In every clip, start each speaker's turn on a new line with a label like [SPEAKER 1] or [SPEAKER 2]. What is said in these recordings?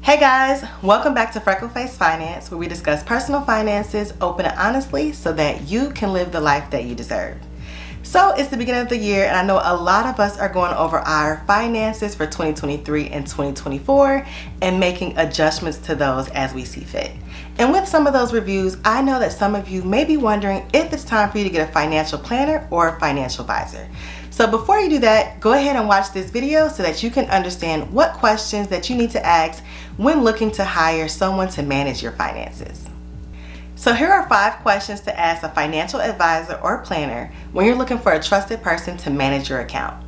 [SPEAKER 1] Hey guys, welcome back to FreckleFace Finance, where we discuss personal finances open and honestly so that you can live the life that you deserve. So it's the beginning of the year, and I know a lot of us are going over our finances for 2023 and 2024 and making adjustments to those as we see fit. And with some of those reviews, I know that some of you may be wondering if it's time for you to get a financial planner or a financial advisor. So before you do that, go ahead and watch this video so that you can understand what questions that you need to ask when looking to hire someone to manage your finances. So here are 5 questions to ask a financial advisor or planner when you're looking for a trusted person to manage your account.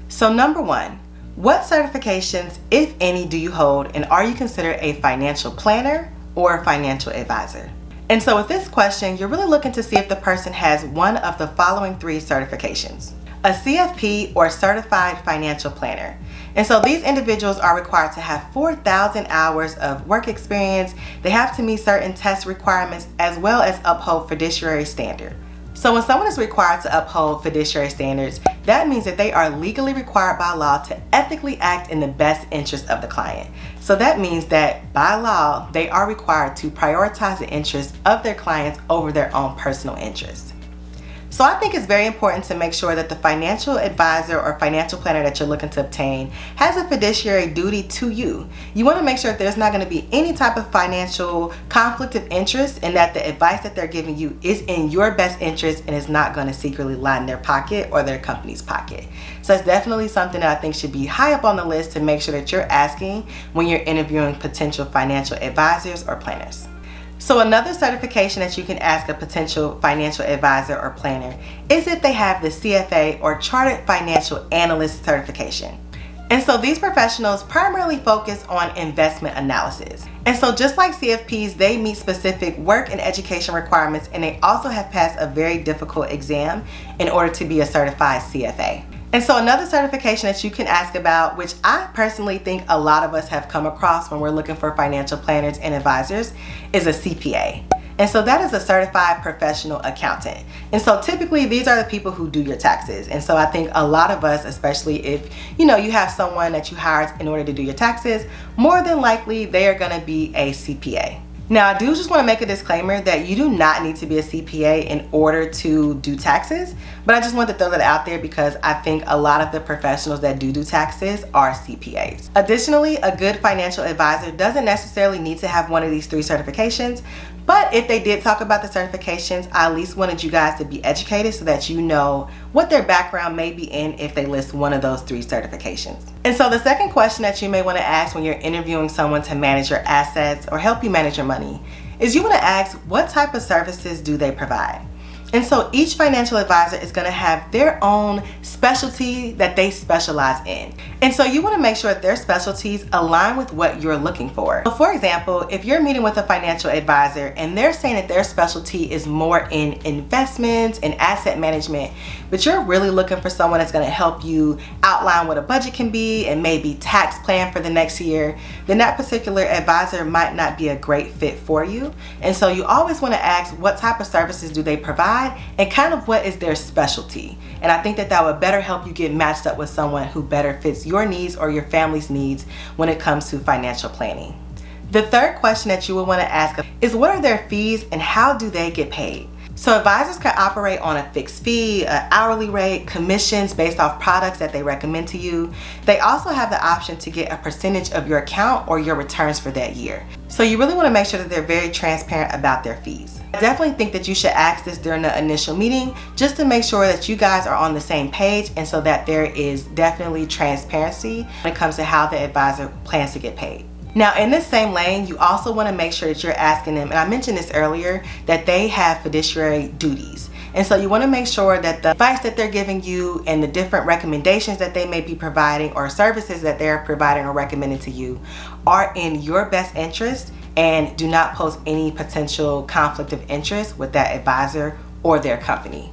[SPEAKER 1] So number 1, what certifications, if any, do you hold, and are you considered a financial planner or a financial advisor? And so with this question, you're really looking to see if the person has one of the following 3 certifications: a CFP or Certified Financial Planner. And so these individuals are required to have 4,000 hours of work experience. They have to meet certain test requirements as well as uphold fiduciary standard. So when someone is required to uphold fiduciary standards, that means that they are legally required by law to ethically act in the best interest of the client. So that means that by law, they are required to prioritize the interests of their clients over their own personal interests. So I think it's very important to make sure that the financial advisor or financial planner that you're looking to obtain has a fiduciary duty to you. You want to make sure that there's not going to be any type of financial conflict of interest, and that the advice that they're giving you is in your best interest and is not going to secretly line their pocket or their company's pocket. So it's definitely something that I think should be high up on the list to make sure that you're asking when you're interviewing potential financial advisors or planners. So another certification that you can ask a potential financial advisor or planner is if they have the CFA or Chartered Financial Analyst certification. And so these professionals primarily focus on investment analysis. And so just like CFPs, they meet specific work and education requirements, and they also have passed a very difficult exam in order to be a certified CFA. And so another certification that you can ask about, which I personally think a lot of us have come across when we're looking for financial planners and advisors, is a CPA. And so that is a certified professional accountant. And so typically these are the people who do your taxes. And so I think a lot of us, especially if you have someone that you hired in order to do your taxes, more than likely they are going to be a CPA. Now, I do just want to make a disclaimer that you do not need to be a CPA in order to do taxes, but I just want to throw that out there because I think a lot of the professionals that do taxes are CPAs. Additionally, a good financial advisor doesn't necessarily need to have one of these 3 certifications, but if they did talk about the certifications, I at least wanted you guys to be educated so that you know what their background may be in if they list one of those 3 certifications. And so the second question that you may want to ask when you're interviewing someone to manage your assets or help you manage your money is you want to ask, what type of services do they provide? And so each financial advisor is going to have their own specialty that they specialize in. And so you want to make sure that their specialties align with what you're looking for. So for example, if you're meeting with a financial advisor and they're saying that their specialty is more in investments and asset management, but you're really looking for someone that's going to help you outline what a budget can be and maybe tax plan for the next year, then that particular advisor might not be a great fit for you. And so you always want to ask, what type of services do they provide and kind of what is their specialty? And I think that that would better help you get matched up with someone who better fits your needs or your family's needs when it comes to financial planning. The third question that you would want to ask is, what are their fees and how do they get paid? So advisors can operate on a fixed fee, an hourly rate, commissions based off products that they recommend to you. They also have the option to get a percentage of your account or your returns for that year. So you really want to make sure that they're very transparent about their fees. I definitely think that you should ask this during the initial meeting just to make sure that you guys are on the same page and so that there is definitely transparency when it comes to how the advisor plans to get paid. Now, in this same lane, you also want to make sure that you're asking them, and I mentioned this earlier, that they have fiduciary duties. And so you want to make sure that the advice that they're giving you and the different recommendations that they may be providing or services that they're providing or recommending to you are in your best interest and do not pose any potential conflict of interest with that advisor or their company.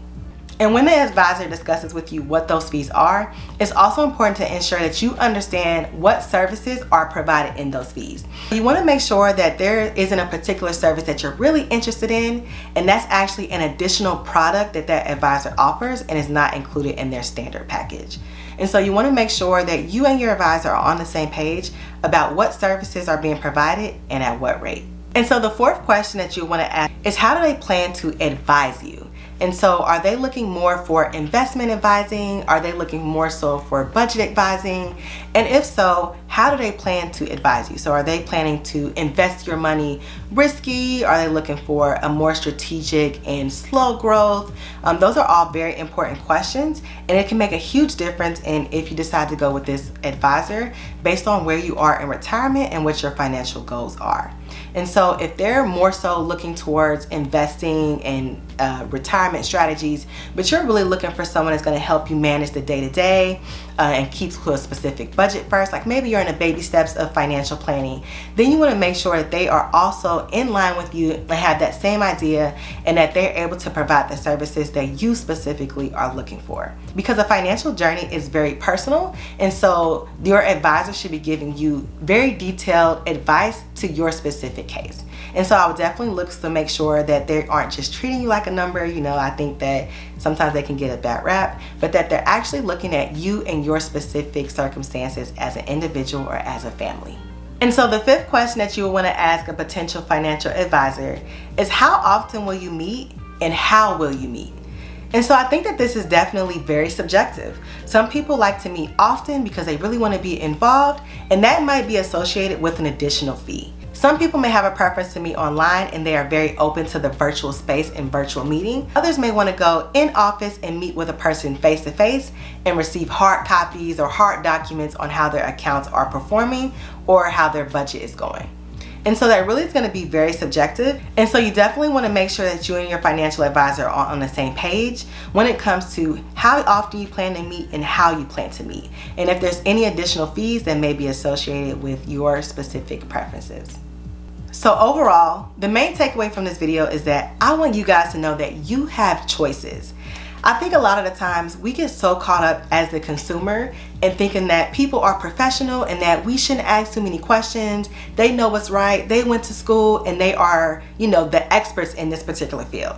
[SPEAKER 1] And when the advisor discusses with you what those fees are, it's also important to ensure that you understand what services are provided in those fees. You want to make sure that there isn't a particular service that you're really interested in, and that's actually an additional product that that advisor offers and is not included in their standard package. And so you want to make sure that you and your advisor are on the same page about what services are being provided and at what rate. And so the fourth question that you want to ask is, how do they plan to advise you? And so are they looking more for investment advising? Are they looking more so for budget advising? And if so, how do they plan to advise you? So are they planning to invest your money risky? Are they looking for a more strategic and slow growth? Those are all very important questions, and it can make a huge difference in if you decide to go with this advisor based on where you are in retirement and what your financial goals are. And so if they're more so looking towards investing and retirement strategies, but you're really looking for someone that's going to help you manage the day-to-day and keep to a specific budget first, like maybe you're in the baby steps of financial planning, then you want to make sure that they are also in line with you and have that same idea, and that they're able to provide the services that you specifically are looking for. Because a financial journey is very personal, and so your advisor should be giving you very detailed advice to your specific case. And so I would definitely look to make sure that they aren't just treating you like a number. You know, I think that sometimes they can get a bad rap, but that they're actually looking at you and your specific circumstances as an individual or as a family. And so the fifth question that you would want to ask a potential financial advisor is, how often will you meet and how will you meet? And so I think that this is definitely very subjective. Some people like to meet often because they really want to be involved, and that might be associated with an additional fee. Some people may have a preference to meet online and they are very open to the virtual space and virtual meeting. Others may want to go in office and meet with a person face to face and receive hard copies or hard documents on how their accounts are performing or how their budget is going. And so that really is going to be very subjective. And so you definitely want to make sure that you and your financial advisor are on the same page when it comes to how often you plan to meet and how you plan to meet. And if there's any additional fees that may be associated with your specific preferences. So overall, the main takeaway from this video is that I want you guys to know that you have choices. I think a lot of the times we get so caught up as the consumer and thinking that people are professional and that we shouldn't ask too many questions. They know what's right. They went to school and they are, you know, the experts in this particular field.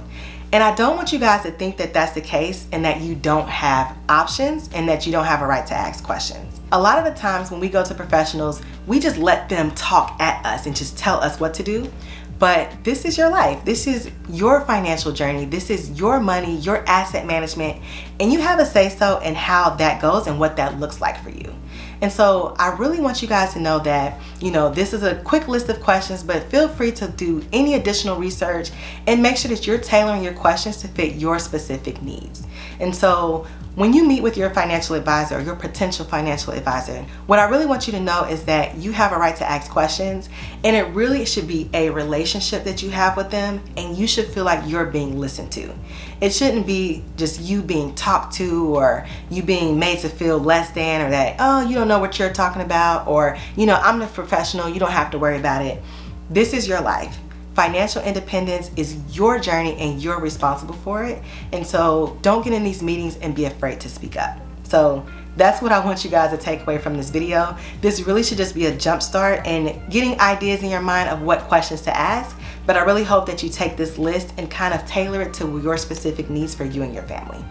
[SPEAKER 1] And I don't want you guys to think that that's the case and that you don't have options and that you don't have a right to ask questions. A lot of the times when we go to professionals, we just let them talk at us and just tell us what to do. But this is your life. This is your financial journey. This is your money, your asset management, and you have a say-so in how that goes and what that looks like for you. And so I really want you guys to know that, you know, this is a quick list of questions, but feel free to do any additional research and make sure that you're tailoring your questions to fit your specific needs. And so when you meet with your financial advisor or your potential financial advisor, what I really want you to know is that you have a right to ask questions, and it really should be a relationship that you have with them, and you should feel like you're being listened to. It shouldn't be just you being talked to or you being made to feel less than, or that, oh, you don't know what you're talking about, or, you know, I'm the professional, you don't have to worry about it. This is your life. Financial independence is your journey and you're responsible for it. And so don't get in these meetings and be afraid to speak up. So that's what I want you guys to take away from this video. This really should just be a jump start and getting ideas in your mind of what questions to ask. But I really hope that you take this list and kind of tailor it to your specific needs for you and your family.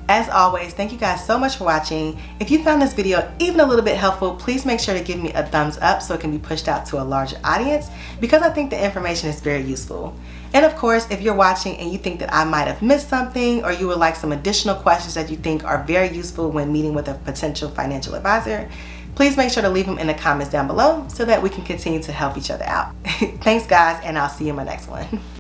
[SPEAKER 1] As always, thank you guys so much for watching. If you found this video even a little bit helpful, please make sure to give me a thumbs up so it can be pushed out to a larger audience, because I think the information is very useful. And of course, if you're watching and you think that I might have missed something, or you would like some additional questions that you think are very useful when meeting with a potential financial advisor, please make sure to leave them in the comments down below so that we can continue to help each other out. Thanks guys, and I'll see you in my next one.